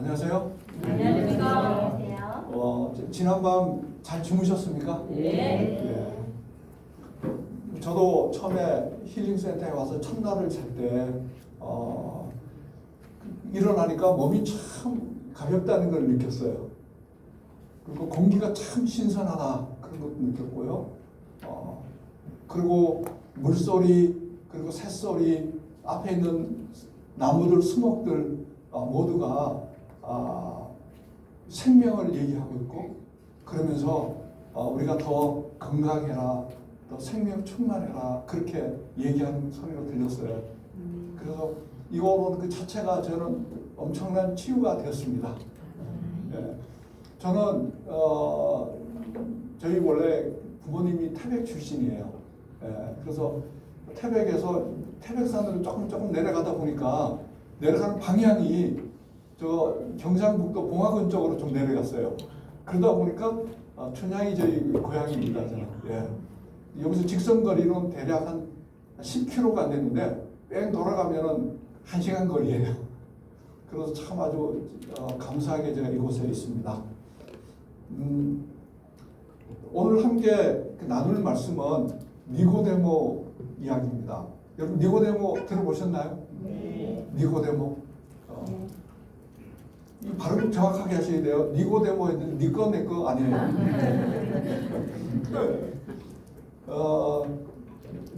안녕하세요. 안녕하세요. 지난밤 잘 주무셨습니까? 네. 저도 처음에 힐링센터에 와서 첫날을 잘 때 일어나니까 몸이 참 가볍다는 걸 느꼈어요. 그리고 공기가 참 신선하다 그런 것도 느꼈고요. 그리고 물소리 그리고 새소리 앞에 있는 나무들 수목들 모두가 생명을 얘기하고 있고 그러면서 우리가 더 건강해라 더 생명 충만해라 그렇게 얘기하는 소리가 들렸어요. 그래서 이거는 그 자체가 저는 엄청난 치유가 되었습니다. 예. 저는 저희 원래 부모님이 태백 출신이에요. 예. 그래서 태백에서 태백산으로 조금 내려가다 보니까 내려가는 방향이 저 경상북도 봉화군 쪽으로 좀 내려갔어요. 그러다 보니까 춘향이 저희 고향입니다. 저는. 예. 여기서 직선거리는 대략 한 10km가 안 됐는데 뺑 돌아가면은 1시간 거리예요. 그래서 참 아주 감사하게 제가 이곳에 있습니다. 오늘 함께 나눌 말씀은 니고데모 이야기입니다. 여러분 니고데모 들어보셨나요? 네. 니고데모. 이 발음 정확하게 하셔야 돼요. 니고데모 했는데 니꺼 내꺼 아니에요.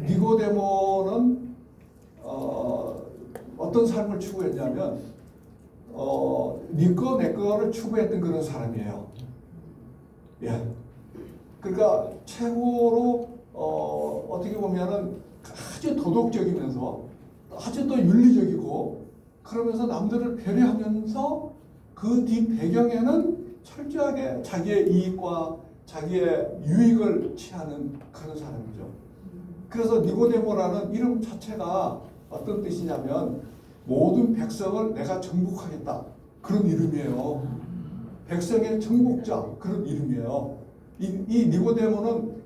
니고데모는 어떤 삶을 추구했냐면 니꺼 내꺼를 추구했던 그런 사람이에요. 예. 그러니까 최고로 어떻게 보면은 아주 도덕적이면서 아주 또 윤리적이고 그러면서 남들을 배려하면서 그 뒷 배경에는 철저하게 자기의 이익과 자기의 유익을 취하는 그런 사람이죠. 그래서 니고데모라는 이름 자체가 어떤 뜻이냐면 모든 백성을 내가 정복하겠다 그런 이름이에요. 백성의 정복자 그런 이름이에요. 이 니고데모는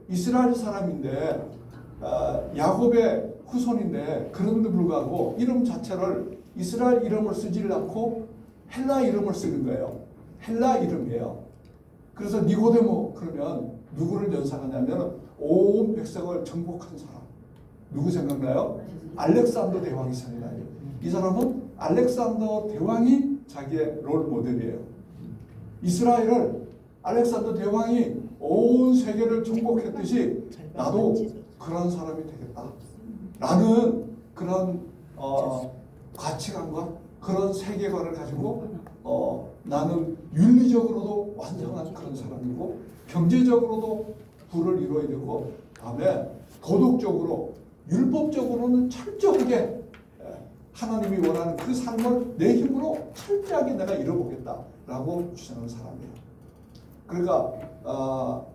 이스라엘 사람인데 야곱의 후손인데 그런데도 불구하고 이름 자체를 이스라엘 이름을 쓰지를 않고 헬라 이름을 쓰는 거예요. 헬라 이름이에요. 그래서 니고데모 그러면 누구를 연상하냐면 온 백성을 정복한 사람. 누구 생각나요? 알렉산더 대왕이 생각나요. 이 사람은 알렉산더 대왕이 자기의 롤 모델이에요. 이스라엘을 알렉산더 대왕이 온 세계를 정복했듯이 나도 그런 사람이 되겠다. 라는 그런 가치관과 그런 세계관을 가지고 나는 윤리적으로도 완전한 그런 사람이고 경제적으로도 부를 이루어야 되고 다음에 도덕적으로 율법적으로는 철저하게 하나님이 원하는 그 삶을 내 힘으로 철저하게 내가 이뤄보겠다라고 주장하는 사람이에요. 그러니까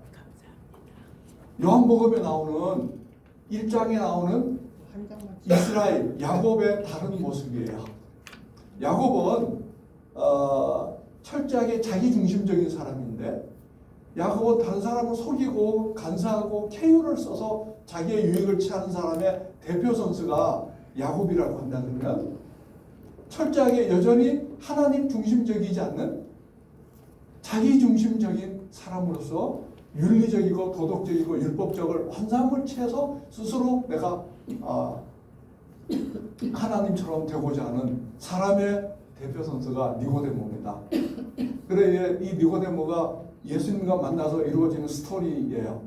요한복음에 나오는 1장에 나오는 이스라엘 야곱의 다른 모습이에요. 야곱은 철저하게 자기중심적인 사람인데 야곱은 다른 사람을 속이고 간사하고 캐유를 써서 자기의 유익을 취하는 사람의 대표 선수가 야곱이라고 한다 그러면 철저하게 여전히 하나님 중심적이지 않는 자기중심적인 사람으로서 윤리적이고 도덕적이고 율법적을 환상을 취해서 스스로 내가 하나님처럼 되고자 하는 사람의 대표 선수가 니고데모입니다. 그래 이 니고데모가 예수님과 만나서 이루어지는 스토리예요.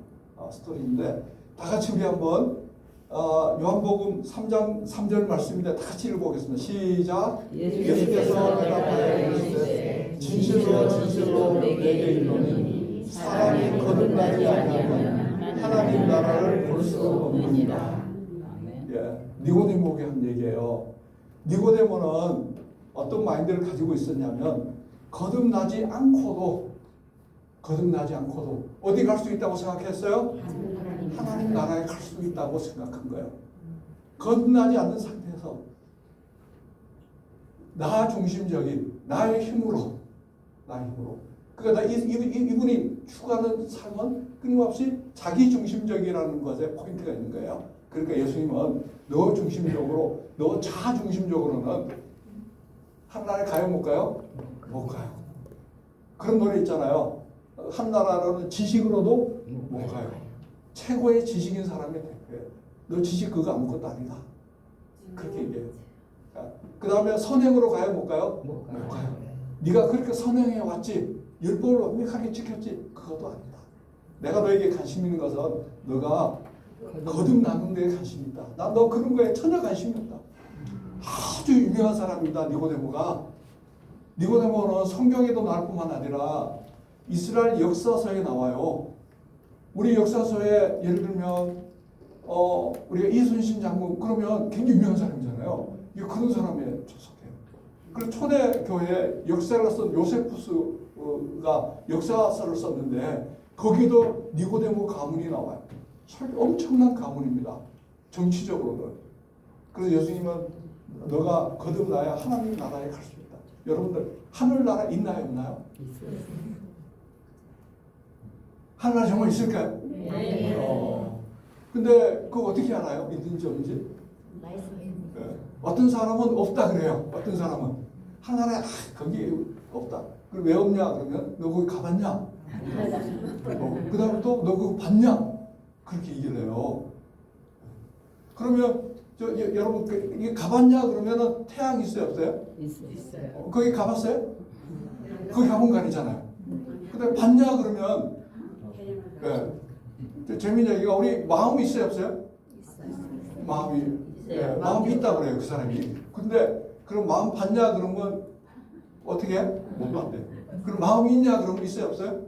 스토리인데 다 같이 우리 한번 요한복음 3장 3절 말씀인데 다 같이 읽어보겠습니다. 시작. 예수께서 대답하여 이르시되 진실로 진실로 내게 이르노니 사람이 거듭나지 아니하면 하나님 나라를 볼 수 없느니라. 니고데모에게 한 얘기예요. 니고데모는 어떤 마인드를 가지고 있었냐면 거듭나지 않고도 어디 갈 수 있다고 생각했어요? 하나님 나라에 갈 수 있다고 생각한 거예요. 거듭나지 않는 상태에서 나 중심적인 나의 힘으로 그러니까 이분이 추구하는 삶은 끊임없이 자기 중심적이라는 것에 포인트가 있는 거예요. 그러니까 예수님은 너 중심적으로 너 자아 중심적으로는 하늘나라에 가요 못 가요? 못 가요. 그런 노래 있잖아요. 하늘나라는 지식으로도 못 가요. 최고의 지식인 사람이 대표예요. 너 지식 그거 아무것도 아니다. 그렇게 얘기해요. 그 다음에 선행으로 가요 못 가요? 못 가요. 네가 그렇게 선행해 왔지, 율법을 완벽하게 지켰지, 그것도 아니다. 내가 너에게 관심 있는 것은 너가 거듭나는 데에 관심이 있다. 난 너 그런 거에 전혀 관심이 없다. 아주 유명한 사람입니다. 니고데모가. 니고데모는 성경에도 나올 뿐만 아니라 이스라엘 역사서에 나와요. 우리 역사서에 예를 들면 우리가 이순신 장군 그러면 굉장히 유명한 사람이잖아요. 이거 그런 사람에 출석해요. 그리고 초대 교회 역사를 쓴 요세푸스가 역사서를 썼는데 거기도 니고데모 가문이 나와요. 엄청난 가문입니다. 정치적으로는. 그래서 예수님은 너가 거듭나야 하나님 나라에 갈 수 있다. 여러분들 하늘나라 있나요 없나요? 있어요. 하늘나라 정말 있을까요? 네. 근데 그거 어떻게 알아요? 있는지 없는지? 네. 어떤 사람은 없다 그래요. 어떤 사람은 하늘나라에 거기 없다. 그럼 왜 없냐 그러면 너 거기 가봤냐? 그 다음에 또 너 그거 봤냐? 그렇게 얘기를 해요. 그러면 여러분 이게 가봤냐 그러면은 태양 있어요 없어요? 있어요. 거기 가봤어요? 거기 가본 거 아니잖아요. 근데 봤냐 그러면 재미있는 얘기가 우리 마음이 있어요 없어요? 마음이 마음이 있다 그래요 그 사람이. 근데 그럼 마음 봤냐 그러면 어떻게 해? 못 봤대. 그럼 마음이 있냐 그러면 있어요 없어요?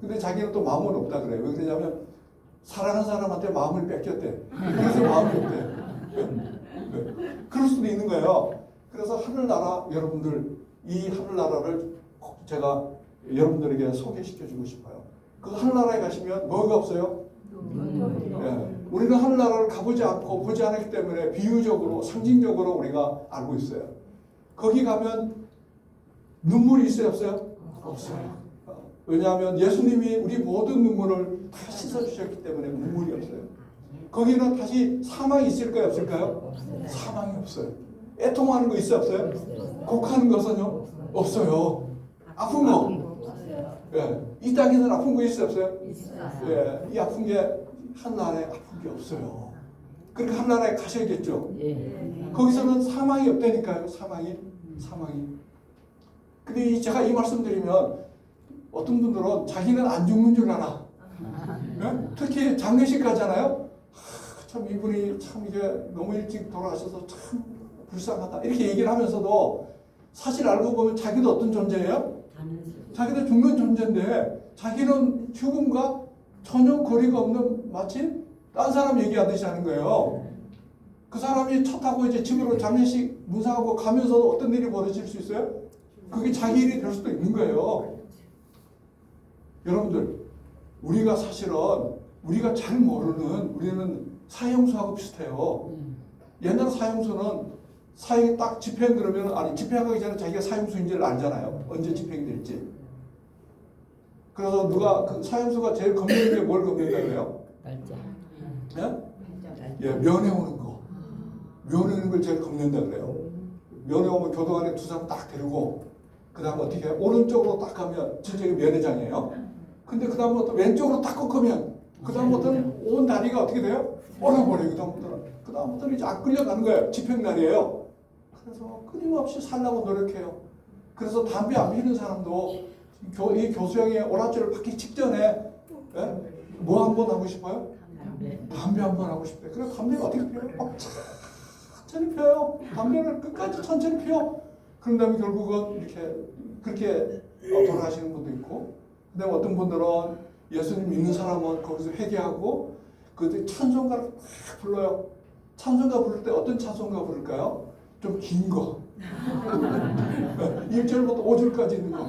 근데 자기는 또 마음은 없다 그래요. 왜 그러냐면 사랑하는 사람한테 마음을 뺏겼대. 그래서 마음이 없대. 그럴 수도 있는 거예요. 그래서 하늘나라 여러분들 이 하늘나라를 제가 여러분들에게 소개시켜주고 싶어요. 그 하늘나라에 가시면 뭐가 없어요? 우리는 하늘나라를 가보지 않고 보지 않았기 때문에 비유적으로 상징적으로 우리가 알고 있어요. 거기 가면 눈물이 있어요 없어요? 없어요. 왜냐하면 예수님이 우리 모든 눈물을 다 씻어주셨기 때문에 눈물이 없어요. 거기는 다시 사망이 있을까요 없을까요? 사망이 없어요. 애통하는 거 있어요 없어요? 곡하는 것은요? 없어요. 아픈 거? 이 땅에는 아픈 거 있어요 없어요? 이 아픈 게 하늘나라에 아픈 게 없어요. 그러니까 하늘나라에 가셔야겠죠. 거기서는 사망이 없다니까요. 사망이. 근데 제가 이 말씀 드리면 어떤 분들은 자기는 안 죽는 줄 알아. 특히 장례식 가잖아요. 참 이분이 참 이게 너무 일찍 돌아가셔서 참 불쌍하다 이렇게 얘기를 하면서도 사실 알고 보면 자기도 어떤 존재예요? 자기도 죽는 존재인데 자기는 죽음과 전혀 거리가 없는 마치 딴 사람 얘기하듯이 하는 거예요. 그 사람이 차 타고 이제 집으로 장례식 문상하고 가면서도 어떤 일이 벌어질 수 있어요? 그게 자기 일이 될 수도 있는 거예요. 여러분들 우리가 사실은 우리가 잘 모르는 우리는 사형수하고 비슷해요. 옛날 사형수는 사형이 딱 집행 그러면 아니 집행하기 전에 자기가 사형수인지를 알잖아요. 언제 집행이 될지. 그래서 누가 그 사형수가 제일 겁내는 게 뭘 겁낸다 그래요? 날짜. 면회 오는 거. 면회 오는 걸 제일 겁낸다 그래요. 면회 오면 교도관에 두 사람 딱 데리고 그 다음 어떻게 해요? 오른쪽으로 딱 가면 진짜 면회장이에요. 근데 그 다음부터 왼쪽으로 딱 꺾으면 그 다음부터는 온 다리가 어떻게 돼요? 얼어버려요. 그 다음부터는 이제 안 끌려가는 거예요. 집행날이에요. 그래서 끊임없이 살라고 노력해요. 그래서 담배 안 피우는 사람도 이 교수형의 오라줄을 받기 직전에 뭐 한 번 하고 싶어요? 담배 한 번 하고 싶대요. 그래서 담배가 어떻게 피워요? 천천히 피워요. 담배를 끝까지 천천히 피워. 그런 다음에 결국은 이렇게 그렇게 돌아가시는 분도 있고, 그 다음에 어떤 분들은 예수님 믿는 사람은 거기서 회개하고 그때 찬송가를 막 불러요. 찬송가 부를 때 어떤 찬송가 부를까요? 좀 긴 거. 1절부터 5절까지 있는 거.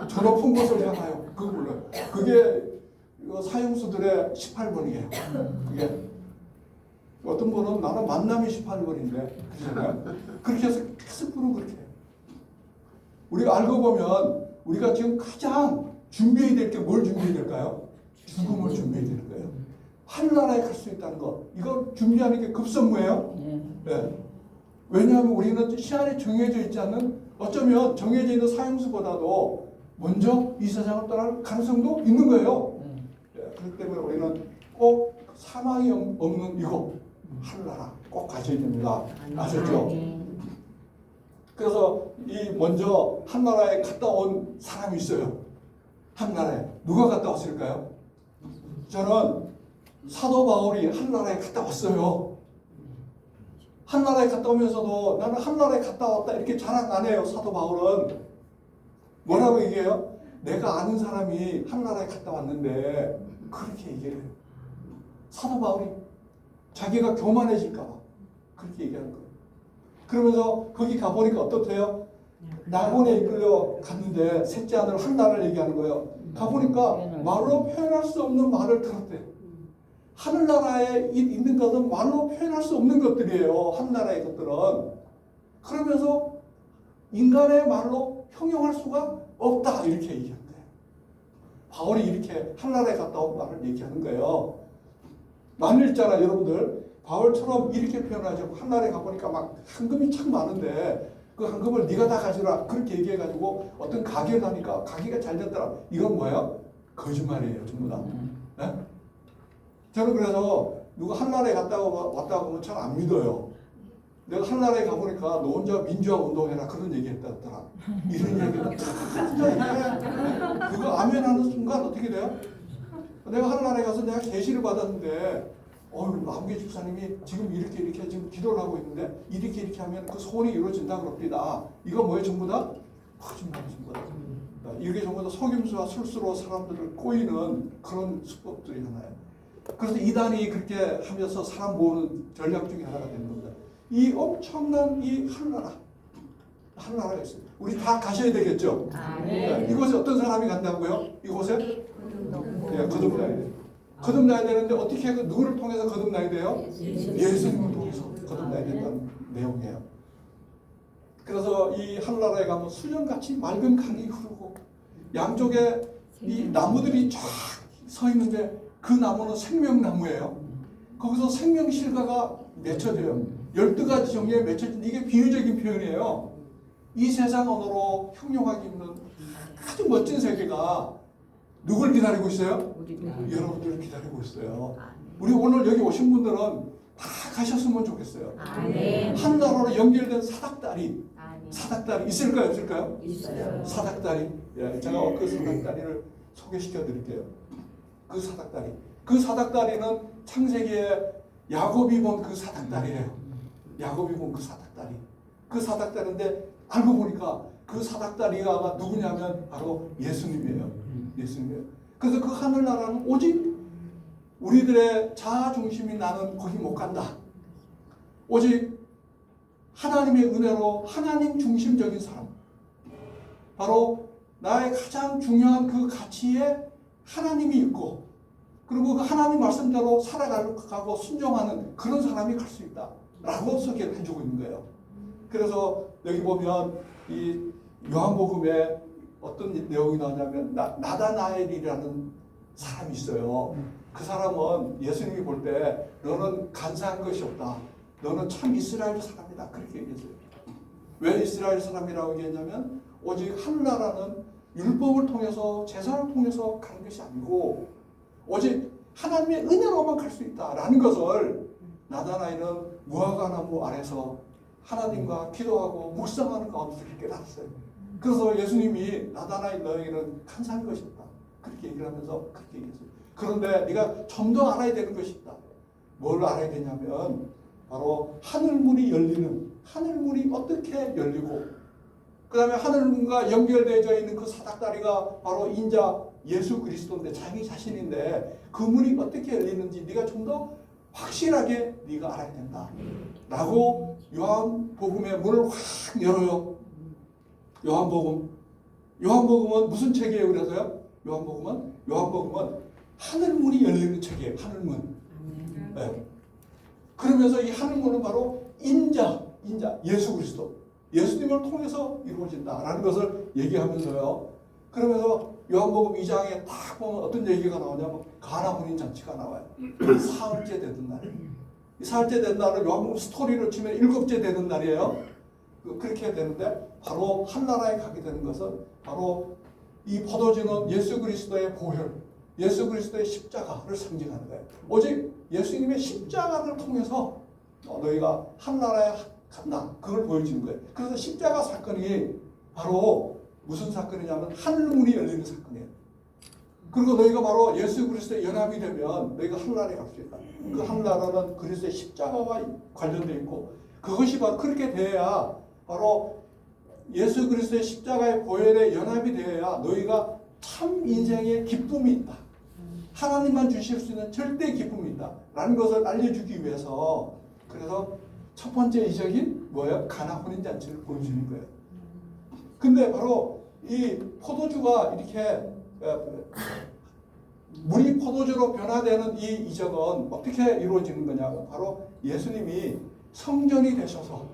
저 높은 곳을 향하여 그거 불러요. 그게 사형수들의 18번이에요. 그게 어떤 분은 나는 만남이 18번인데 그러잖아요. 그렇게 해서 계속 부르고 그렇게 해요. 우리가 알고 보면 우리가 지금 가장 준비해야 될 게 뭘 준비해야 될까요? 죽음을 준비해야 되는 거예요. 하늘나라에 갈 수 있다는 것. 이걸 준비하는 게 급선무예요. 네. 왜냐하면 우리는 시간이 정해져 있지 않는, 어쩌면 정해져 있는 사형수보다도 먼저 이 세상을 떠날 가능성도 있는 거예요. 그렇기 때문에 우리는 꼭 사망이 없는 이곳 하늘나라 꼭 가셔야 됩니다. 아셨죠? 그래서 이 먼저 한나라에 갔다 온 사람이 있어요. 한나라에 누가 갔다 왔을까요? 저는 사도 바울이 한나라에 갔다 왔어요. 한나라에 갔다 오면서도 나는 한나라에 갔다 왔다 이렇게 자랑 안 해요. 사도 바울은 뭐라고 얘기해요? 내가 아는 사람이 한나라에 갔다 왔는데 그렇게 얘기해요. 사도 바울이 자기가 교만해질까 봐 그렇게 얘기하는 거예요. 그러면서 거기 가보니까 어떻대요? 낙원에 이끌려 갔는데 셋째 아들 한나를 얘기하는 거예요. 가보니까 말로 표현할 수 없는 말을 들었대. 하늘나라에 있는 것은 말로 표현할 수 없는 것들이에요. 하늘나라의 것들은. 그러면서 인간의 말로 형용할 수가 없다 이렇게 얘기하는 거예요. 바울이 이렇게 하늘나라에 갔다 온 말을 얘기하는 거예요. 만일자나 여러분들 바울처럼 이렇게 표현하죠. 하늘나라에 가보니까 막 황금이 참 많은데 그 황금을 네가 다 가져라 그렇게 얘기해가지고 어떤 가게를 가니까 가게가 잘 됐더라. 이건 뭐예요? 거짓말이에요. 전부 다. 네? 저는 그래서 누가 한나라에 왔다고 보면 잘 안 믿어요. 내가 한나라에 가보니까 너 혼자 민주화 운동해라 그런 얘기 했다더라. 이런 얘기는 진짜 그거 아멘하는 순간 어떻게 돼요? 내가 한나라에 가서 내가 계시를 받았는데 마무개 집사님이 지금 이렇게 지금 기도를 하고 있는데 이렇게 하면 그 소원이 이루어진다 그럽니다. 이거 뭐예요? 전부 다 거짓말 전부 다. 이게 전부 다 속임수와 술수로 사람들을 꼬이는 그런 수법들이 하나예요. 그래서 이단이 그렇게 하면서 사람 모으는 전략 중에 하나가 되는 겁니다. 이 엄청난 이 한나라가 있어요. 우리 다 가셔야 되겠죠? 네. 이곳에 어떤 사람이 간다고요? 이곳에? 네, 거듭나야 돼요. 거듭나야 되는데 어떻게 누구를 통해서 거듭나야 돼요? 예수님을 통해서 거듭나야 된다는 내용이에요. 그래서 이 한나라에 가면 수정같이 맑은 강이 흐르고 양쪽에 이 나무들이 쫙 서 있는데 그 나무는 생명나무예요. 거기서 생명실과가 맺혀져요. 12가지 종류에 맺혀진 이게 비유적인 표현이에요. 이 세상 언어로 형용하기 힘든 아주 멋진 세계가 누굴 기다리고 있어요? 여러분들을 기다리고 있어요. 우리 오늘 여기 오신 분들은 다 가셨으면 좋겠어요. 한 나라로 연결된 사닥다리 있을까요? 없을까요? 있어요. 사닥다리. 예, 제가 그 사닥다리를 소개시켜 드릴게요. 그 사닥다리는 창세기에 야곱이 본 그 사닥다리예요. 야곱이 본 그 사닥다리. 그 사닥다리인데 알고 보니까 그 사닥다리가 누구냐면 바로 예수님이에요. 예수님이에요. 그래서 그 하늘나라는 오직 우리들의 자아 중심이 나는 거기 못 간다. 오직 하나님의 은혜로 하나님 중심적인 사람. 바로 나의 가장 중요한 그 가치에 하나님이 있고 그리고 그 하나님 말씀대로 살아가고 순종하는 그런 사람이 갈 수 있다 라고 소개를 해주고 있는 거예요. 그래서 여기 보면 이 요한복음에 어떤 내용이 나오냐면 나다나엘이라는 사람이 있어요. 그 사람은 예수님이 볼 때 너는 간사한 것이 없다. 너는 참 이스라엘 사람이다. 그렇게 얘기했어요. 왜 이스라엘 사람이라고 얘기했냐면 오직 하늘나라는 율법을 통해서 제사를 통해서 가는 것이 아니고 오직 하나님의 은혜로만 갈 수 있다라는 것을 나다나엘은 무화과나무 아래서 하나님과 기도하고 묵상하는 가운데서 깨달았어요. 그래서 예수님이 나다나엘 너에게는 간사한 것이 없다. 그렇게 얘기를 하면서 그렇게 얘기했어요. 그런데 네가 좀 더 알아야 되는 것이 있다. 뭘 알아야 되냐면 바로 하늘문이 열리는 하늘문이 어떻게 열리고 그 다음에 하늘문과 연결되어져 있는 그 사닥다리가 바로 인자 예수 그리스도인데 자기 자신인데 그 문이 어떻게 열리는지 네가 좀 더 확실하게 네가 알아야 된다 라고 요한복음의 문을 확 열어요. 요한복음은 무슨 책이에요? 그래서요 요한복음은 하늘문이 열리는 책이에요. 하늘문. 네. 그러면서 이 하늘문은 바로 인자 예수 그리스도 예수님을 통해서 이루어진다라는 것을 얘기하면서요. 그러면서 요한복음 2장에 딱 보면 어떤 얘기가 나오냐면 가나 혼인 잔치가 나와요. 사흘째 되던 날. 4일째 된 날을 요한복음 스토리로 치면 7째 되는 날이에요. 그렇게 되는데 바로 한나라에 가게 되는 것은 바로 이 포도주는 예수 그리스도의 보혈, 예수 그리스도의 십자가를 상징하는 거예요. 오직 예수님의 십자가를 통해서 너희가 한나라에 간다. 그걸 보여주는 거예요. 그래서 십자가 사건이 바로 무슨 사건이냐면 하늘문이 열리는 사건이에요. 그리고 너희가 바로 예수 그리스도의 연합이 되면 너희가 한나라에 갈 수 있다. 그 한나라는 그리스도의 십자가와 관련되어 있고 그것이 바로 그렇게 돼야 바로 예수 그리스도의 십자가의 보혈에 연합이 되어야 너희가 참 인생의 기쁨이 있다. 하나님만 주실 수 있는 절대 기쁨이 있다. 라는 것을 알려주기 위해서 그래서 첫 번째 이적인 뭐예요? 가나 혼인잔치를 보여주는 거예요. 근데 바로 이 포도주가 이렇게 물이 포도주로 변화되는 이 이적은 어떻게 이루어지는 거냐고 바로 예수님이 성전이 되셔서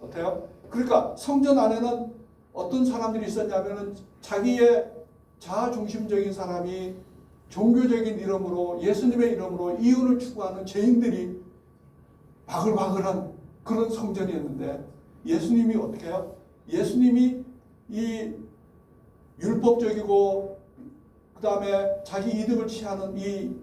어때요? 그러니까 성전 안에는 어떤 사람들이 있었냐면은 자기의 자아중심적인 사람이 종교적인 이름으로 예수님의 이름으로 이윤을 추구하는 죄인들이 바글바글한 그런 성전이었는데 예수님이 어떻게 해요? 예수님이 이 율법적이고 그 다음에 자기 이득을 취하는 이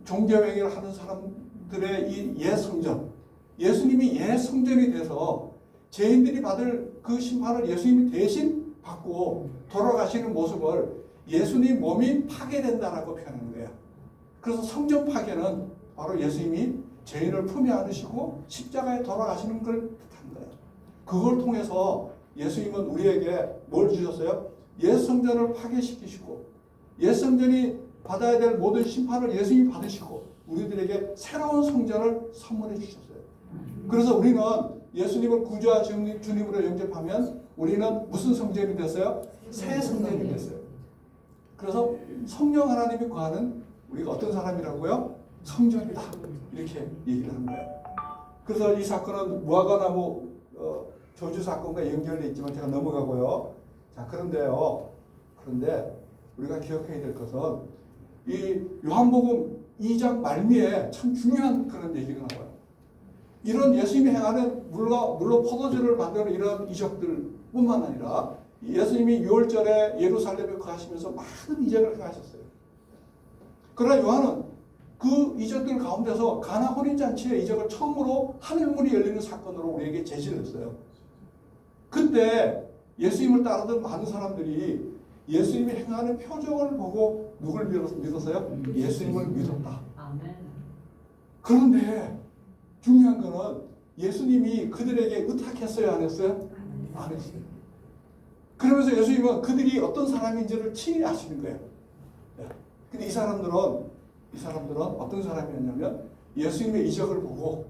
종교행위를 하는 사람들의 이 예성전, 예수님이 예성전이 돼서 죄인들이 받을 그 심판을 예수님이 대신 받고 돌아가시는 모습을 예수님 몸이 파괴된다라고 표현하는 거예요. 그래서 성전 파괴는 바로 예수님이 죄인을 품에 안으시고 십자가에 돌아가시는 걸 뜻하는 거예요. 그걸 통해서 예수님은 우리에게 뭘 주셨어요? 옛성전을 파괴시키시고 옛성전이 받아야 될 모든 심판을 예수님이 받으시고 우리들에게 새로운 성전을 선물해 주셨어요. 그래서 우리는 예수님을 구주와 주님으로 영접하면 우리는 무슨 성전이 됐어요? 새 성전이 됐어요. 그래서 성령 하나님이 거하는 우리가 어떤 사람이라고요? 성전이다. 이렇게 얘기를 하는 거예요. 그래서 이 사건은 무화과나무 저주 사건과 연결되어 있지만 제가 넘어가고요. 자, 그런데 우리가 기억해야 될 것은 이 요한복음 2장 말미에 참 중요한 그런 얘기가 나와요. 이런 예수님이 행하는 물론 포도주를 만드는 이런 이적들 뿐만 아니라 예수님이 6월절에 예루살렘에 거하시면서 많은 이적을 행하셨어요. 그러나 요한은 그 이적들 가운데서 가나 혼인잔치의 이적을 처음으로 하늘문이 열리는 사건으로 우리에게 제시를 했어요. 그때 예수님을 따르던 많은 사람들이 예수님이 행하는 표적을 보고 누굴 믿었어요? 예수님을 믿었다. 그런데 중요한 거는 예수님이 그들에게 의탁했어요? 안 했어요? 안 했어요. 그러면서 예수님은 그들이 어떤 사람인지를 친히 아시는 거예요. 근데 이 사람들은 어떤 사람이었냐면 예수님의 이적을 보고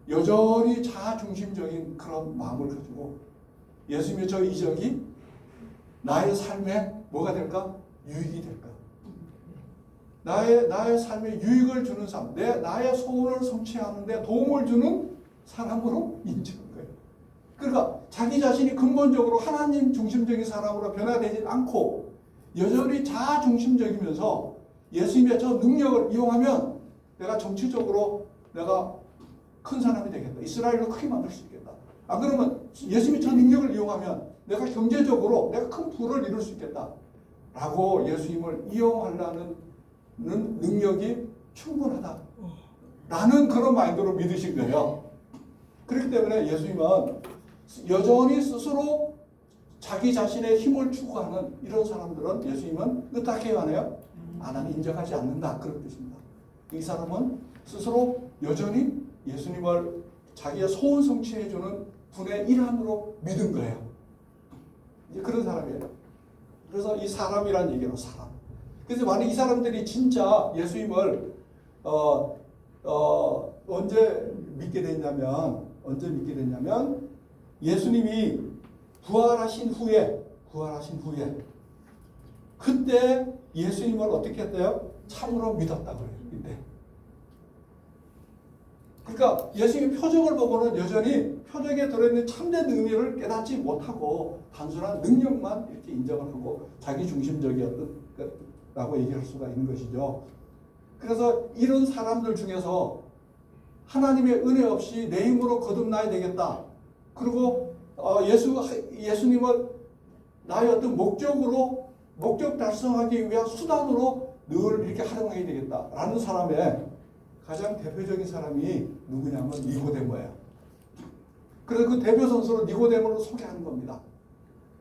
여전히 자아중심적인 그런 마음을 가지고 예수님의 저 이적이 나의 삶에 뭐가 될까? 유익이 될까? 나의 삶에 유익을 주는 삶, 나의 소원을 성취하는 데 도움을 주는 사람으로 인정한 거예요. 그러니까 자기 자신이 근본적으로 하나님 중심적인 사람으로 변화되지 않고 여전히 자아중심적이면서 예수님의 저 능력을 이용하면 내가 정치적으로 내가 큰 사람이 되겠다. 이스라엘을 크게 만들 수 있겠다. 안 그러면 예수님이 저 능력을 이용하면 내가 경제적으로 내가 큰 부를 이룰 수 있겠다. 라고 예수님을 이용하려는 능력이 충분하다. 라는 그런 마인드로 믿으신 거예요. 그렇기 때문에 예수님은 여전히 스스로 자기 자신의 힘을 추구하는 이런 사람들은 예수님은 어떻게 하나요? 나는 인정하지 않는다. 그런 뜻입니다. 이 사람은 스스로 여전히 예수님을 자기의 소원 성취해주는 분의 일환으로 믿은 거예요. 이제 그런 사람이에요. 그래서 이 사람이란 얘기로 사람. 그래서 만약 이 사람들이 진짜 예수님을 언제 믿게 됐냐면 예수님이 부활하신 후에 그때 예수님을 어떻게 했대요? 참으로 믿었다고 해요. 이때. 그러니까 예수님의 표적을 보고는 여전히 표적에 들어있는 참된 의미를 깨닫지 못하고 단순한 능력만 이렇게 인정을 하고 자기 중심적이었던 라고 얘기할 수가 있는 것이죠. 그래서 이런 사람들 중에서 하나님의 은혜 없이 내 힘으로 거듭나야 되겠다. 그리고 예수님을 나의 어떤 목적 달성하기 위한 수단으로 늘 이렇게 활용해야 되겠다라는 사람의 가장 대표적인 사람이 누구냐면 니고데모예요. 그래서 그 대표 선수로 니고데모를 소개하는 겁니다.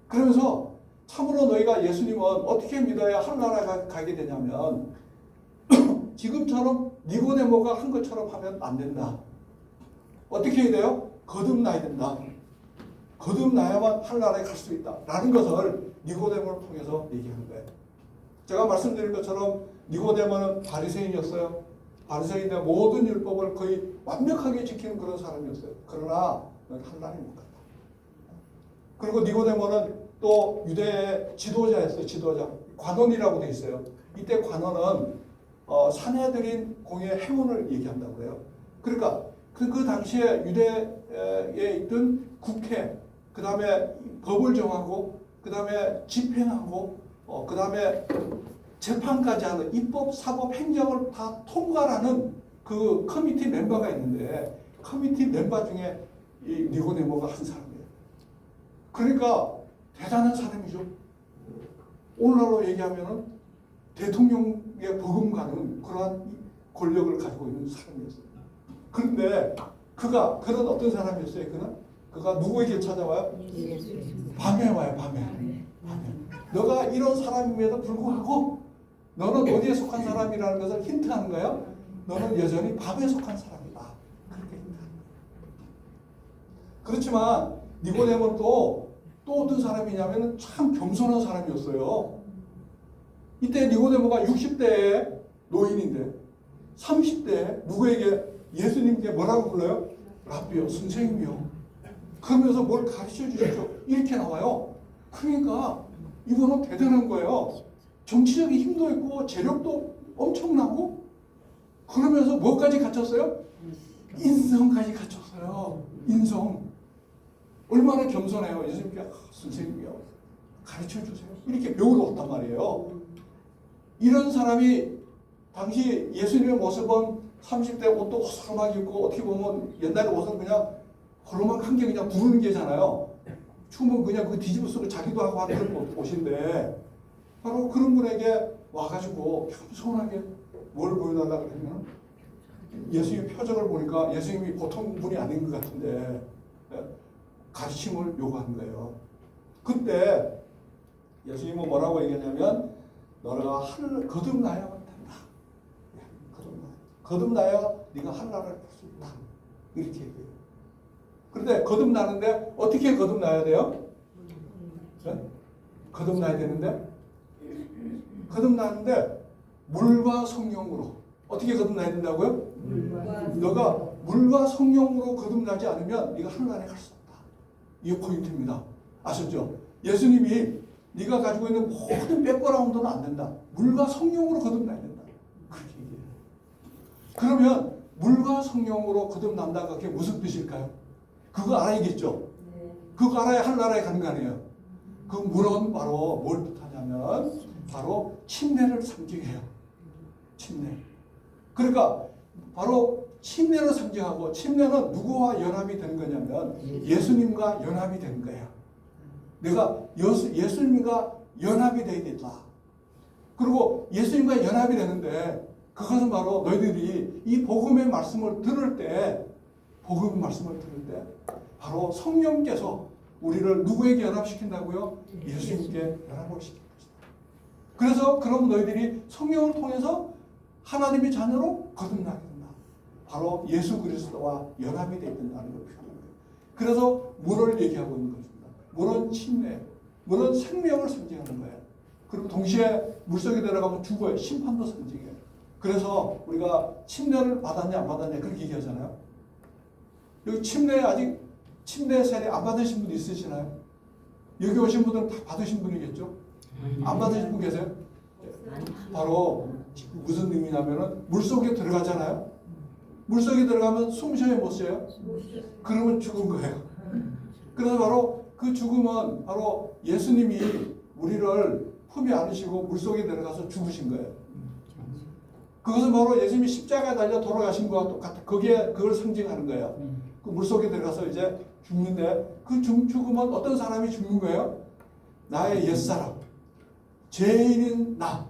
그러면서 참으로 너희가 예수님은 어떻게 믿어야 하늘나라에 가게 되냐면 지금처럼 니고데모가 한 것처럼 하면 안 된다. 어떻게 해야 돼요? 거듭나야 된다. 거듭나야만 하늘나라에 갈 수 있다. 라는 것을 니고데모를 통해서 얘기하는 거예요. 제가 말씀드린 것처럼 니고데모는 바리새인이었어요. 바리새인인데 모든 율법을 거의 완벽하게 지키는 그런 사람이었어요. 그러나 하늘나라에 못 갔다. 그리고 니고데모는 또 유대의 지도자였어요. 지도자. 관원이라고 되어 있어요. 이때 관원은 사내들인 공의 행운을 얘기한다고 해요. 그러니까 그 당시에 유대에 있던 국회, 그 다음에 법을 정하고, 그 다음에 집행하고, 그 다음에 재판까지 하는 입법, 사법, 행정을 다 통과하는 그 커미티 멤버가 있는데 커미티 멤버 중에 이 니고데모가 한 사람이에요. 그러니까 대단한 사람이죠. 오늘날로 얘기하면은 대통령의 버금가는 그러한 권력을 가지고 있는 사람이었어요. 그런데 그가 그런 어떤 사람이었어요? 그가 누구에게 찾아와요? 밤에 와요. 밤에. 너가 이런 사람임에도 불구하고 너는 어디에 속한 사람이라는 것을 힌트하는 거예요. 너는 여전히 밤에 속한 사람이다. 그렇게 힌트하는 거예요. 그렇지만 니고데모는 또 어떤 사람이냐면 참 겸손한 사람이었어요. 이때 니고데모가 60대의 노인인데 30대에 누구에게 예수님께 뭐라고 불러요? 라비요, 선생님이요. 그러면서 뭘 가르쳐 주십시오. 이렇게 나와요. 그러니까 이거는 대단한 거예요. 정치적인 힘도 있고 재력도 엄청나고 그러면서 뭐까지 갖췄어요? 인성까지 갖췄어요. 인성. 얼마나 겸손해요. 예수님께 선생님이요. 가르쳐 주세요. 이렇게 배우러 왔단 말이에요. 이런 사람이 당시 예수님의 모습은 30대 옷도 호스름하게 입고 어떻게 보면 옛날에 옷은 그냥 홀로만 한 개 그냥 부르는 게잖아요. 추우면 그냥 그 뒤집어 쓰고 자기도 하고 하는 그런 옷인데 바로 그런 분에게 와가지고 겸손하게 뭘 보여달라고 그러면 예수님의 표정을 보니까 예수님이 보통 분이 아닌 것 같은데 가르침을 요구하는 거예요. 그때 예수님은 뭐라고 얘기했냐면 너가 하늘 거듭나야만 된다. 거듭나야 네가 하늘나라를 볼 수 있다. 이렇게 얘기해요. 그런데 거듭나는데 어떻게 거듭나야 돼요? 거듭나야 되는데 거듭나는데 물과 성령으로 어떻게 거듭나야 된다고요? 너가 물과 성령으로 거듭나지 않으면 네가 하늘나라에 갈 수 없다. 이게 포인트입니다. 아셨죠? 예수님이 네가 가지고 있는 모든 백그라운드는 안 된다. 물과 성령으로 거듭나야 된다. 그렇게 얘기해요. 그러면 물과 성령으로 거듭난다가 그게 무슨 뜻일까요? 그거 알아야겠죠? 그거 알아야 하늘나라에 가는 거 아니에요? 그 물은 바로 뭘 뜻하냐면 바로 침례를 상징해요. 침례. 그러니까 바로 침례를 상징하고 침례는 누구와 연합이 된 거냐면 예수님과 연합이 된 거예요. 내가 예수님과 연합이 되겠다. 그리고 예수님과 연합이 되는데 그것은 바로 너희들이 이 복음의 말씀을 들을 때 바로 성령께서 우리를 누구에게 연합시킨다고요? 예수님께 연합을 시킨 것이다. 그래서 그럼 너희들이 성령을 통해서 하나님의 자녀로 거듭나게 된다. 바로 예수 그리스도와 연합이 되어 있다는 걸 표현합니다. 그래서 물을 얘기하고 있는 것입니다. 물은 침례, 물은 생명을 상징하는 거예요. 그리고 동시에 물속에 들어가면 죽어요. 심판도 상징해요. 그래서 우리가 침례를 받았냐 안 받았냐 그렇게 얘기하잖아요. 여기 침례 아직 침례 세례 안 받으신 분 있으시나요? 여기 오신 분들은 다 받으신 분이겠죠? 안 받으신 분 계세요? 바로 무슨 의미냐면은 물속에 들어가잖아요. 물속에 들어가면 숨 쉬어요, 못 쉬어요? 그러면 죽은 거예요. 그래서 바로 그 죽음은 바로 예수님이 우리를 품에 안으시고 물속에 들어가서 죽으신 거예요. 그것은 바로 예수님이 십자가에 달려 돌아가신 것과 똑같아. 그걸 상징하는 거예요. 그 물속에 들어가서 이제 죽는데 그 죽음은 어떤 사람이 죽는 거예요? 나의 옛사람, 죄인인 나,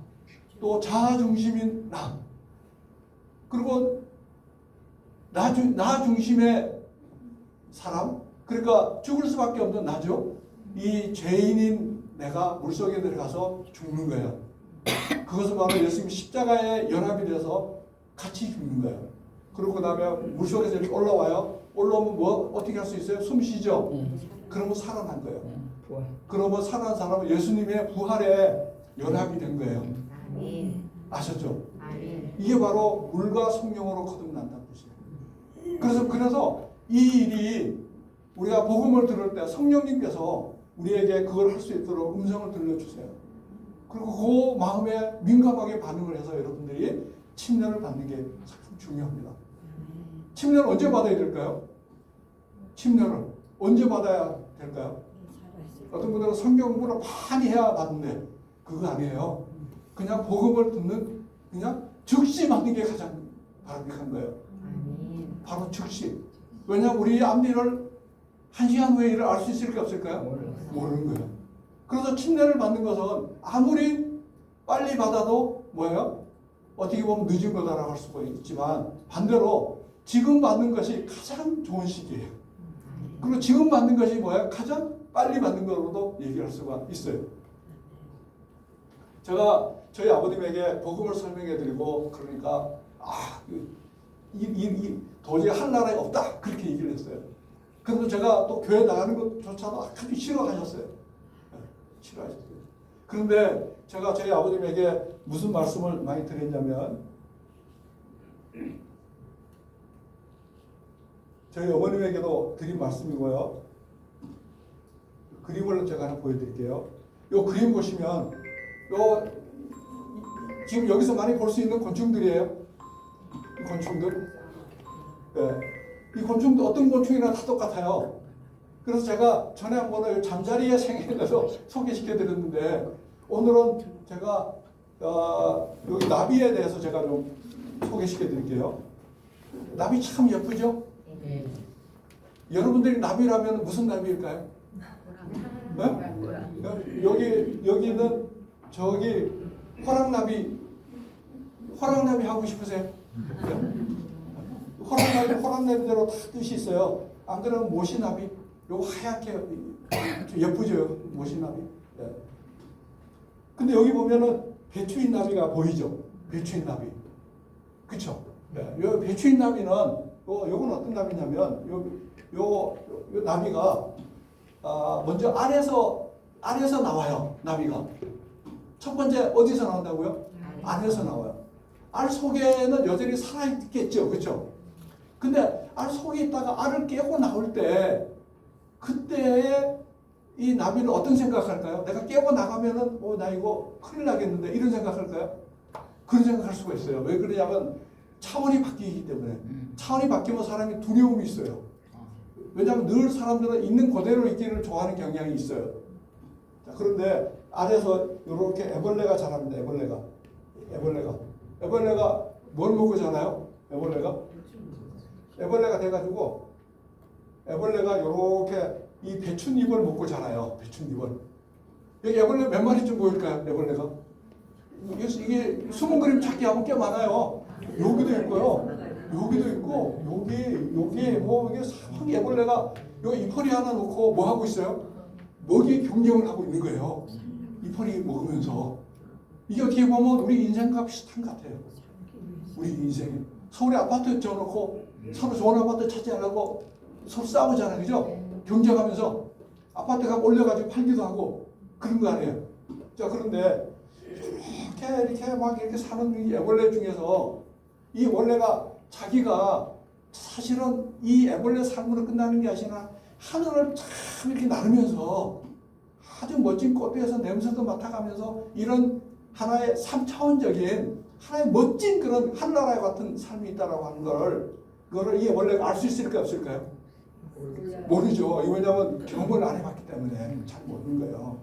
또 자아중심인 나, 그리고 나 중심의 사람, 그러니까 죽을 수밖에 없는 나죠. 이 죄인인 내가 물속에 들어가서 죽는 거예요. 그것은 바로 예수님이 십자가에 연합이 돼서 같이 죽는 거예요. 그리고 그 다음에 물속에서 이렇게 올라와요. 올라오면 뭐 어떻게 할 수 있어요? 숨 쉬죠. 그러면 살아난 거예요. 그러면 살아난 사람은 예수님의 부활에 연합이 된 거예요. 아셨죠? 이게 바로 물과 성령으로 거듭난다는 뜻이에요. 그래서 이 일이 우리가 복음을 들을 때 성령님께서 우리에게 그걸 할 수 있도록 음성을 들려주세요. 그리고 그 마음에 민감하게 반응을 해서 여러분들이 침례를 받는 게 참 중요합니다. 침례를 언제 받아야 될까요? 침례를 언제 받아야 될까요? 어떤 분들은 성경 공부를 많이 해야 받는데 그거 아니에요. 그냥 복음을 듣는 그냥 즉시 받는 게 가장 바람직한 거예요. 바로 즉시. 왜냐하면 우리 앞일을 1시간 후에 일을 알 수 있을까 없을까요? 모르는 거예요. 그래서 침례를 받는 것은 아무리 빨리 받아도 뭐예요? 어떻게 보면 늦은 거다라고 할 수가 있지만 반대로 지금 받는 것이 가장 좋은 시기예요. 그리고 지금 받는 것이 뭐예요? 가장 빨리 받는 것으로도 얘기할 수가 있어요. 제가 저희 아버님에게 복음을 설명해드리고 그러니까 도저히 할 나라에 없다 그렇게 얘기를 했어요. 그래서 제가 또 교회 나가는 것조차도 아주 싫어하셨어요. 싫어하셨어요. 그런데 제가 저희 아버님에게 무슨 말씀을 많이 드렸냐면 저희 어머님에게도 드린 말씀이고요. 그림을 제가 하나 보여드릴게요. 이 그림 보시면 지금 여기서 많이 볼 수 있는 곤충들이에요. 이 곤충들. 네. 이 곤충도 어떤 곤충이나 다 똑같아요. 그래서 제가 전에 한 번은 잠자리의 생애에 대해서 소개시켜 드렸는데 오늘은 제가 여기 나비에 대해서 제가 좀 소개시켜 드릴게요. 나비 참 예쁘죠? 네. 여러분들이 나비라면 무슨 나비일까요? 네? 여기는 저기 호랑나비 하고 싶으세요? 네? 호랑나비대로 다 뜻이 있어요. 안 그러면 모시나비, 요거 하얗게 예쁘죠, 모시나비. 네. 근데 여기 보면은 배추인 나비가 보이죠, 배추인 나비, 그쵸? 네. 요 배추인 나비는 요건 어떤 나비냐면 요 나비가 먼저 알에서 나와요. 나비가 첫 번째 어디서 나온다고요? 알에서 나와요. 알 속에는 여전히 살아있겠죠, 그렇죠? 근데 알 속에 있다가 알을 깨고 나올 때 그때에 이 나비는 어떤 생각할까요? 내가 깨고 나가면은 나 이거 큰일 나겠는데 이런 생각할까요? 그런 생각할 수가 있어요. 왜 그러냐면 차원이 바뀌기 때문에. 차원이 바뀌면 사람이 두려움이 있어요. 왜냐하면 늘 사람들은 있는 그대로 있기를 좋아하는 경향이 있어요. 자, 그런데 알에서 이렇게 애벌레가 자랍니다. 애벌레가 뭘 먹고 자라요? 애벌레가 돼가지고 애벌레가 이렇게 이 배춧잎을 먹고 자라요. 배춧잎을. 여기 애벌레 몇 마리쯤 보일까요? 애벌레가. 이게 숨은 그림 찾기 하면 꽤 많아요. 여기도 있고요. 여기도 있고 여기 뭐 이게 사방에 애벌레가 여기 이파리 하나 놓고 뭐 하고 있어요? 먹이 경쟁을 하고 있는 거예요. 이파리 먹으면서. 이게 어떻게 보면 우리 인생과 비슷한 것 같아요. 우리 인생이. 서울에 아파트 지어놓고 서로 좋은 아파트 차지하려고 서로 싸우잖아요. 그죠? 경쟁하면서 아파트 값 올려가지고 팔기도 하고 그런 거 아니에요. 자, 그런데 이렇게 막 이렇게 사는 이 애벌레 중에서 이 원래가 자기가 사실은 이 애벌레 삶으로 끝나는 게 아니라 하늘을 참 이렇게 나르면서 아주 멋진 꽃피에서 냄새도 맡아가면서 이런 하나의 3차원적인 하나의 멋진 그런 한나라 같은 삶이 있다라고 하는 그거를 이 애벌레가 알 수 있을까 없을까요? 모르죠. 왜냐하면 경험을 안 해봤기 때문에 잘 모르는 거예요.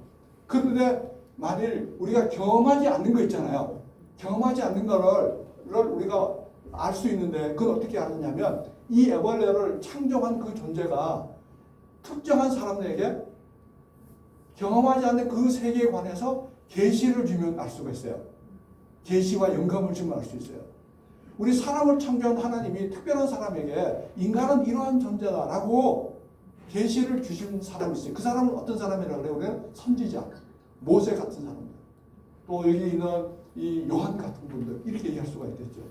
그런데 만일 우리가 경험하지 않는 거 있잖아요. 경험하지 않는 거를 우리가 알 수 있는데 그건 어떻게 아느냐면 이 애벌레를 창조한 그 존재가 특정한 사람에게 경험하지 않는 그 세계에 관해서 계시를 주면 알 수가 있어요. 계시와 영감을 주면 알 수 있어요. 우리 사람을 창조한 하나님이 특별한 사람에게 인간은 이러한 존재다라고 계시를 주신 사람이 있어요. 그 사람은 어떤 사람이라고 그래요? 우리는 선지자, 모세 같은 사람들, 또 여기 있는 이 요한 같은 분들 이렇게 얘기할 수가 있겠죠.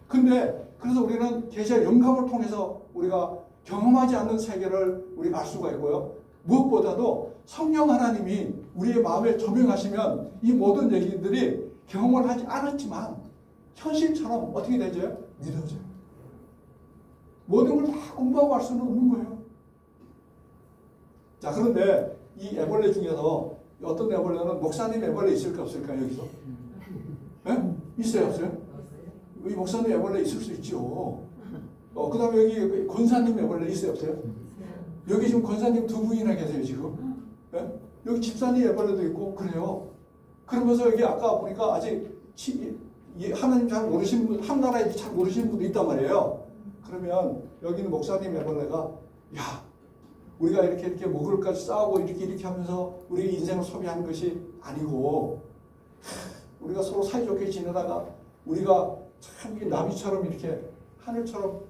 근데 그래서 우리는 계시와 영감을 통해서 우리가 경험하지 않는 세계를 우리가 알 수가 있고요. 무엇보다도 성령 하나님이 우리의 마음에 조명하시면 이 모든 얘기들이 경험을 하지 않았지만 현실처럼 어떻게 되죠? 믿어져요. 모든 걸 다 공부하고 할 수는 없는 거예요. 자, 그런데 이 애벌레 중에서 어떤 애벌레는 목사님 애벌레 있을까 없을까 여기서? 네? 있어요 없어요? 이 목사님 애벌레 있을 수 있죠. 그 다음에 여기 권사님 애벌레 있어요 없어요? 여기 지금 권사님 두 분이나 계세요 지금. 네? 여기 집사님 애벌레도 있고 그래요. 그러면서 여기 아까 보니까 아직 하나님 잘 모르시는 분, 한 나라에 잘 모르시는 분도 있단 말이에요. 그러면 여기는 목사님 애벌레가 야 우리가 이렇게 먹을까지 싸우고 이렇게 하면서 우리 인생을 소비하는 것이 아니고 우리가 서로 사이좋게 지내다가 우리가 참 나비처럼 이렇게 하늘처럼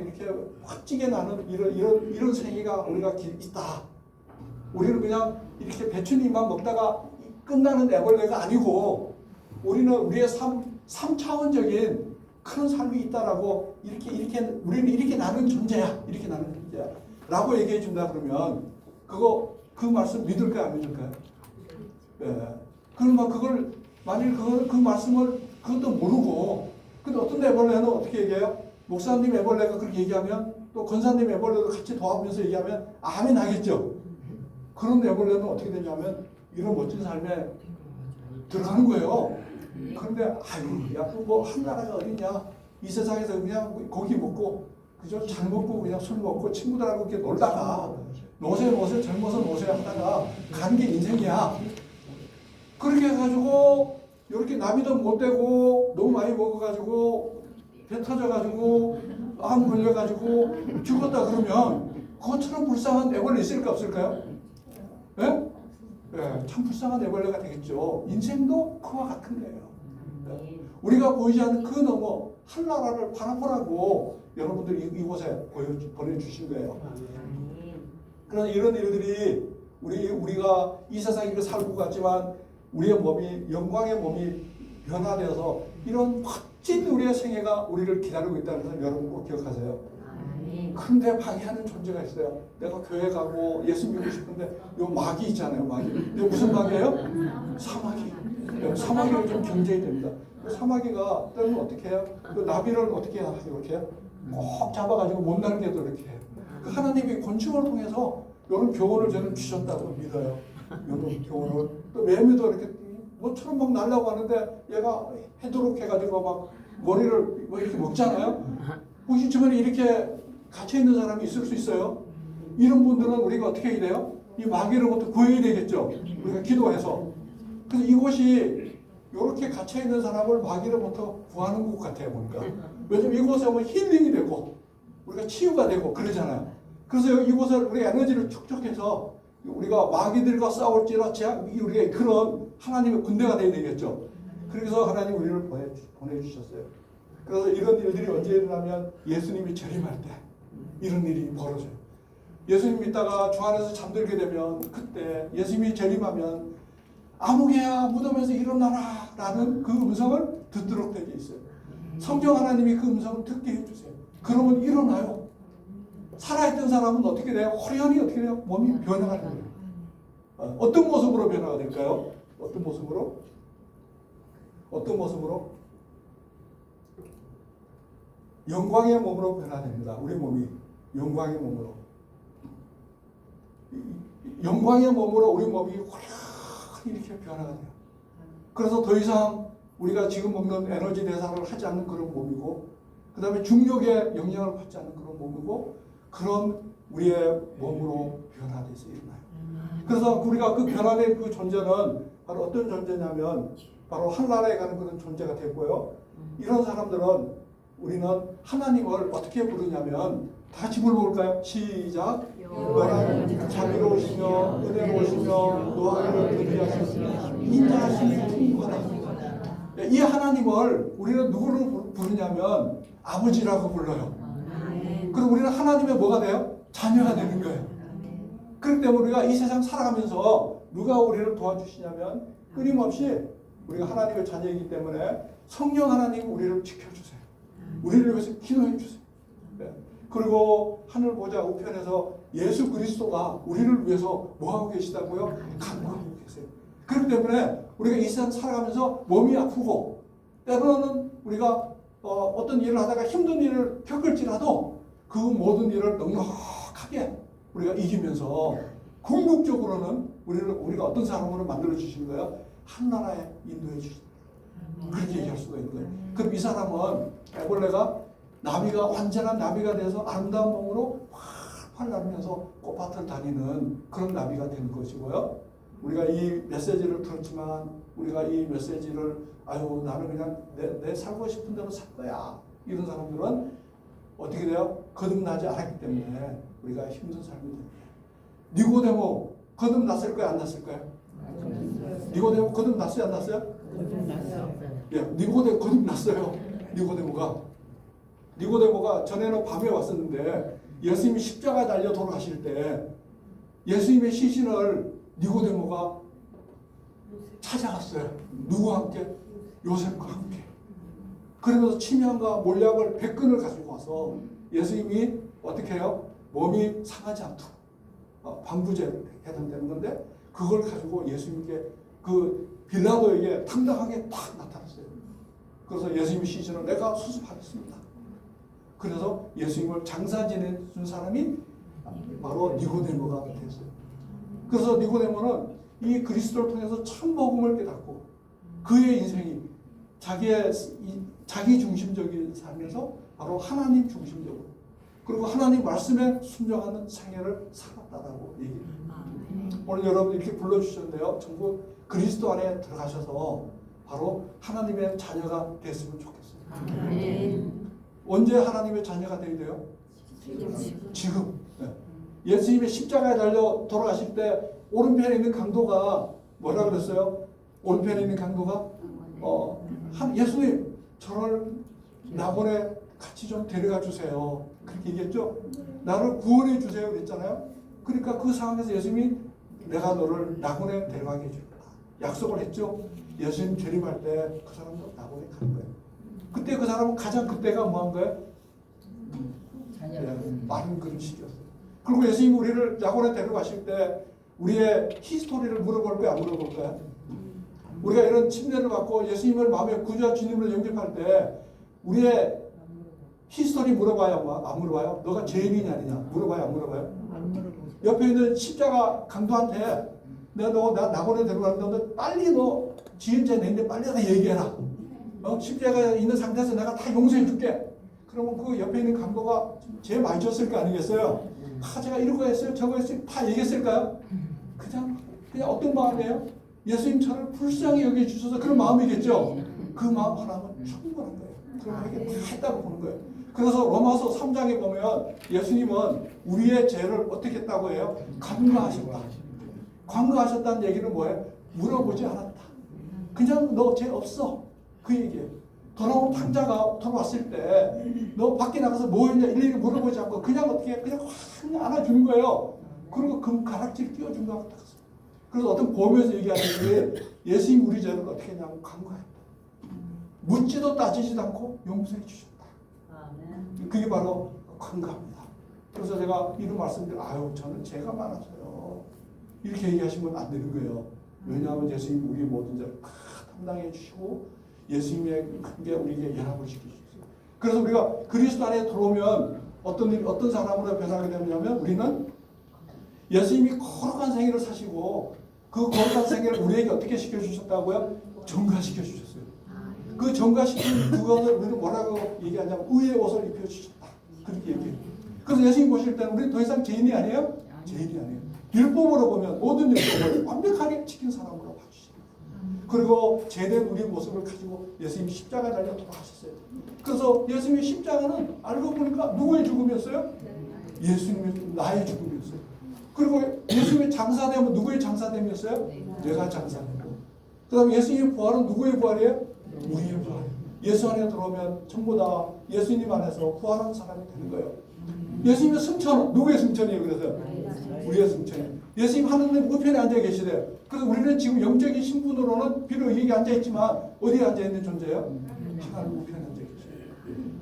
이렇게 멋지게 나는 이런 생애가 우리가 있다. 우리는 그냥 이렇게 배추잎만 먹다가 끝나는 애벌레가 아니고 우리는 우리의 3차원적인 큰 삶이 있다라고 이렇게 우리는 이렇게 나는 존재야. 이렇게 나는 존재야. 라고 얘기해 준다 그러면 그 말씀 믿을까요? 안 믿을까요? 예. 그러면 그걸 만일 그 말씀을 그것도 모르고 근데 어떤 애벌레는 어떻게 얘기해요? 목사님 애벌레가 그렇게 얘기하면 또 권사님 애벌레도 같이 도와주면서 얘기하면 아멘 하겠죠. 그런 애벌레는 어떻게 되냐면 이런 멋진 삶에 들어가는 거예요. 그런데 아유 야 뭐 한 나라가 어디냐 이 세상에서 그냥 고기 먹고 그저 잘 먹고 그냥 술 먹고 친구들하고 이렇게 놀다가 노세 젊어서 노세 하다가 가는 게 인생이야. 그렇게 해가지고 이렇게 나비도 못 되고 너무 많이 먹어가지고 배 터져가지고 암 걸려가지고 죽었다 그러면 그것처럼 불쌍한 애벌레 있을까 없을까요? 예? 예, 참 불쌍한 애벌레가 되겠죠. 인생도 그와 같은 거예요. 예? 우리가 보이지 않는 그 너머 한 나라를 바라보라고 여러분들이 이곳에 보내주신 거예요. 그래서 이런 일들이 우리가 이 세상에 살고 갔지만 우리의 몸이 영광의 몸이 변화되어서 이런 멋진 우리의 생애가 우리를 기다리고 있다는 것을 여러분 꼭 기억하세요. 그런데 방해하는 존재가 있어요. 내가 교회 가고 예수 믿고 싶은데 요 마귀 있잖아요. 마귀. 이거 무슨 마귀예요? 사마귀. 사마귀를 좀 경계해야 됩니다. 사마귀가 때문에 어떻게 해요? 그 나비를 어떻게 해요? 이렇게 해요? 꼭 잡아가지고 못 날게도 이렇게 해요. 그 하나님이 곤충을 통해서 이런 교훈을 저는 주셨다고 믿어요. 이런 교훈을. 또 매미도 이렇게 뭐처럼 막 날라고 하는데 얘가 해도록 해가지고 막 머리를 뭐 이렇게 먹잖아요. 혹시 주변에 이렇게 갇혀있는 사람이 있을 수 있어요? 이런 분들은 우리가 어떻게 해야 돼요? 이 마귀로부터 구해야 되겠죠. 우리가 기도해서. 그래서 이곳이 이렇게 갇혀있는 사람을 마귀로부터 구하는 것 같아요. 보니까. 왜냐면 이곳에 오면 힐링이 되고 우리가 치유가 되고 그러잖아요. 그래서 이곳을 우리가 에너지를 축적해서 우리가 마귀들과 싸울지라 우리가 그런 하나님의 군대가 되어야 되겠죠. 그래서 하나님 우리를 보내주셨어요. 그래서 이런 일들이 언제 일어나면 예수님이 재림할 때 이런 일이 벌어져요. 예수님 믿다가 주 안에서 잠들게 되면 그때 예수님이 재림하면 아무개야 무덤에서 일어나라 라는 그 음성을 듣도록 되어 있어요. 성경 하나님이 그 음성을 듣게 해주세요. 그러면 일어나요. 살아있던 사람은 어떻게 돼요? 호련히 어떻게 돼요? 몸이 변화가 돼요. 어떤 모습으로 변화가 될까요? 어떤 모습으로? 어떤 모습으로? 영광의 몸으로 변화됩니다. 우리 몸이 영광의 몸으로. 영광의 몸으로 우리 몸이 호련히 이렇게 변화가 돼요. 그래서 더 이상 우리가 지금 먹는 에너지 대사를 하지 않는 그런 몸이고 그 다음에 중력의 영향을 받지 않는 그런 몸이고 그런 우리의 몸으로 변화돼서 일어나요. 그래서 우리가 그 변화된 그 존재는 바로 어떤 존재냐면 바로 한나라에 가는 그런 존재가 됐고요. 이런 사람들은 우리는 하나님을 어떻게 부르냐면 다 같이 불러볼까요? 시작. 너는 자비로우시며 은혜로우시며 노하기를 드리하시며 인자하심이 풍부하다. 이 하나님을 우리는 누구를 부르냐면 아버지라고 불러요. 그럼 우리는 하나님의 뭐가 돼요? 자녀가 되는 거예요. 그렇기 때문에 우리가 이 세상 살아가면서 누가 우리를 도와주시냐면 끊임없이 우리가 하나님의 자녀이기 때문에 성령 하나님 우리를 지켜주세요. 우리를 위해서 기도해 주세요. 네. 그리고 하늘 보좌 우편에서 예수 그리스도가 우리를 위해서 뭐하고 계시다고요? 간구하고 계세요. 그렇기 때문에 우리가 이 세상 살아가면서 몸이 아프고 때로는 우리가 어떤 일을 하다가 힘든 일을 겪을지라도 그 모든 일을 넉넉하게 우리가 이기면서 궁극적으로는 우리가 어떤 사람으로 만들어 주시는 거예요? 한 나라에 인도해 주신다. 그렇게 얘기할 수가 있는 거예요. 그럼 이 사람은 애벌레가 나비가 완전한 나비가 돼서 아름다운 몸으로 활활 날으면서 꽃밭을 다니는 그런 나비가 되는 것이고요. 우리가 이 메시지를 들었지만 우리가 이 메시지를 아유 나는 그냥 내 살고 싶은 대로 살 거야. 이런 사람들은 어떻게 돼요? 거듭나지 않았기 때문에 우리가 힘든 삶이 됩니다. 니고데모 거듭났을 거야 안 났을 거야? 니고데모 거듭났어요 안 났어요? 예, 니고데모 거듭났어요. 니고데모가 전에는 밤에 왔었는데 예수님이 십자가에 달려 돌아가실 때 예수님의 시신을 니고데모가 찾아갔어요. 누구와 함께? 요셉과 함께. 그러면서 침향과 몰약을 100근을 가지고 와서 예수님이 어떻게 해요? 몸이 상하지 않도록 방부제 해당되는 건데 그걸 가지고 예수님께 그 빌라도에게 당당하게 탁 나타났어요. 그래서 예수님의 시신을 내가 수습하겠습니다. 그래서 예수님을 장사 지내준 사람이 바로 니고데모가 됐어요. 그래서 니고데모는 이 그리스도를 통해서 참 복음을 깨닫고 그의 인생이 자기 중심적인 삶에서 바로 하나님 중심적으로 그리고 하나님 말씀에 순종하는 생애를 살았다라고 얘기합니다. 오늘 여러분 이렇게 불러주셨는데요. 전부 그리스도 안에 들어가셔서 바로 하나님의 자녀가 됐으면 좋겠어요. 언제 하나님의 자녀가 되어야 돼요? 지금. 네. 예수님의 십자가에 달려 돌아가실 때 오른편에 있는 강도가 뭐라 그랬어요? 오른편에 있는 강도가 예수님 저를 낙원에 같이 좀 데려가 주세요. 그렇게 얘기했죠? 나를 구원해 주세요 그랬잖아요. 그러니까 그 상황에서 예수님이 내가 너를 낙원에 데려가게 해줄 거다. 약속을 했죠. 예수님 재림할 때 그 사람도 낙원에 간 거예요. 그때 그 사람은 가장 그때가 뭐한 거예요? 마른 그릇이었어요. 그리고 예수님이 우리를 낙원에 데려가실 때 우리의 히스토리를 물어볼 거야 안 물어볼 거야? 우리가 이런 침례를 받고 예수님을 마음에 구주와 주님으로 영접할 때 우리의 히스토리 물어봐요? 안 물어봐요? 너가 죄인이냐 아니냐? 물어봐요? 안 물어봐요? 안 물어보죠. 옆에 있는 십자가 강도한테 나 낙원에 데려가는데 빨리 너 지은 죄 낸데 빨리 다 얘기해라. 십자가에 있는 상태에서 내가 다 용서해 줄게. 그러면 그 옆에 있는 강도가 죄 많이 졌을 거 아니겠어요? 제가 이런 거 했어요 저거 했어요 다 얘기했을까요? 그냥 어떤 마음이에요? 예수님 저를 불쌍히 여겨주셔서 그런 마음이겠죠? 그 마음 하나는 충분한 거예요. 그럼 이게 다 했다고 보는 거예요. 그래서 로마서 3장에 보면 예수님은 우리의 죄를 어떻게 했다고 해요? 간과하셨다. 간과하셨다는 얘기는 뭐예요? 물어보지 않았다. 그냥 너 죄 없어. 그 얘기예요. 돌아온 탕자가 돌아왔을 때 너 밖에 나가서 뭐 했냐 일일이 물어보지 않고 그냥 어떻게 그냥 확 안아주는 거예요. 그리고 금가락질 끼워준 것 같았어요. 그래서 어떤 보면서 얘기하는데 예수님 우리 죄를 어떻게 했냐면 간과했다. 묻지도 따지지도 않고 용서해 주셨다. 그게 바로 간과합니다. 그래서 제가 이런 말씀드려요. 저는 죄가 많아서요. 이렇게 얘기하시면 안 되는 거예요. 왜냐하면 예수님 우리의 모든 죄를 다 담당해 주시고 예수님의 게 우리에게 연합을 시키셨어요. 그래서 우리가 그리스도 안에 들어오면 어떤 사람으로 변하게 되냐면 우리는 예수님이 거룩한 생애를 사시고 그 거룩한 생애를 우리에게 어떻게 시켜주셨다고요? 정가시켜 주셨어요. 그 정가시킨 그것을 우리는 뭐라고 얘기하냐면 의의 옷을 입혀주셨다. 그렇게 얘기해요. 그래서 예수님 보실 때는 우리 더 이상 죄인이 아니에요? 죄인이 아니에요. 율법으로 보면 모든 율법을 완벽하게 지킨 사람으로 봐주십니다. 그리고 제된 우리 모습을 가지고 예수님이 십자가 달려 돌아가셨어요. 그래서 예수님의 십자가는 알고 보니까 누구의 죽음이었어요? 예수님의 나의 죽음이었어요. 그리고 예수님의 장사됨은 누구의 장사됨이었어요? 내가 장사되고. 그 다음에 예수님의 부활은 누구의 부활이에요? 우리의 부활. 예수 안에 들어오면 전부 다 예수님 안에서 부활한 사람이 되는 거예요. 예수님의 승천은 누구의 승천이에요? 그래서 우리의 승천이에요. 예수님 하느님 우편에 앉아 계시대요. 그래서 우리는 지금 영적인 신분으로는 비록 여기 앉아 있지만 어디에 앉아 있는 존재예요? 하나님 우편에 앉아 계세요.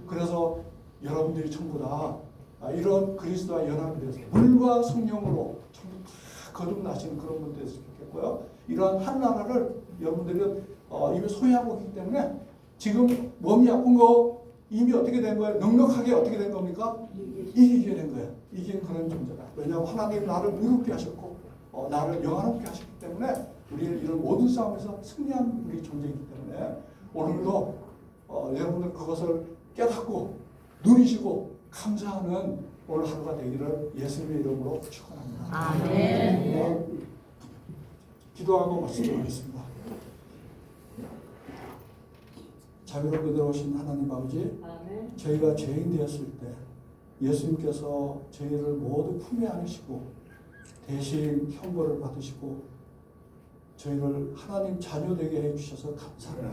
그래서 여러분들이 전부 다 이런 그리스도와 연합이 돼서 물과 성령으로 전부 다 거듭나시는 그런 분들이 됐으면 좋겠고요. 이러한 한 나라를 여러분들은 이미 소유하고 있기 때문에 지금 몸이 아픈 거 이미 어떻게 된 거예요? 넉넉하게 어떻게 된 겁니까? 이기게 된 거예요. 이긴 그런 존재다. 왜냐하면 하나님 나를 무겁게 하셨고 나를 영화롭게 하셨기 때문에 우리는 이런 모든 싸움에서 승리한 우리 존재이기 때문에 오늘도 여러분들 그것을 깨닫고 누리시고 감사하는 오늘 하루가 되기를 예수님의 이름으로 축원합니다. 아멘. 기도하고 말씀드리겠습니다. 자비로 그대로우신 하나님 아버지, 저희가 죄인 되었을 때 예수님께서 저희를 모두 품에 안으시고 대신 형벌을 받으시고 저희를 하나님 자녀 되게 해주셔서 감사합니다.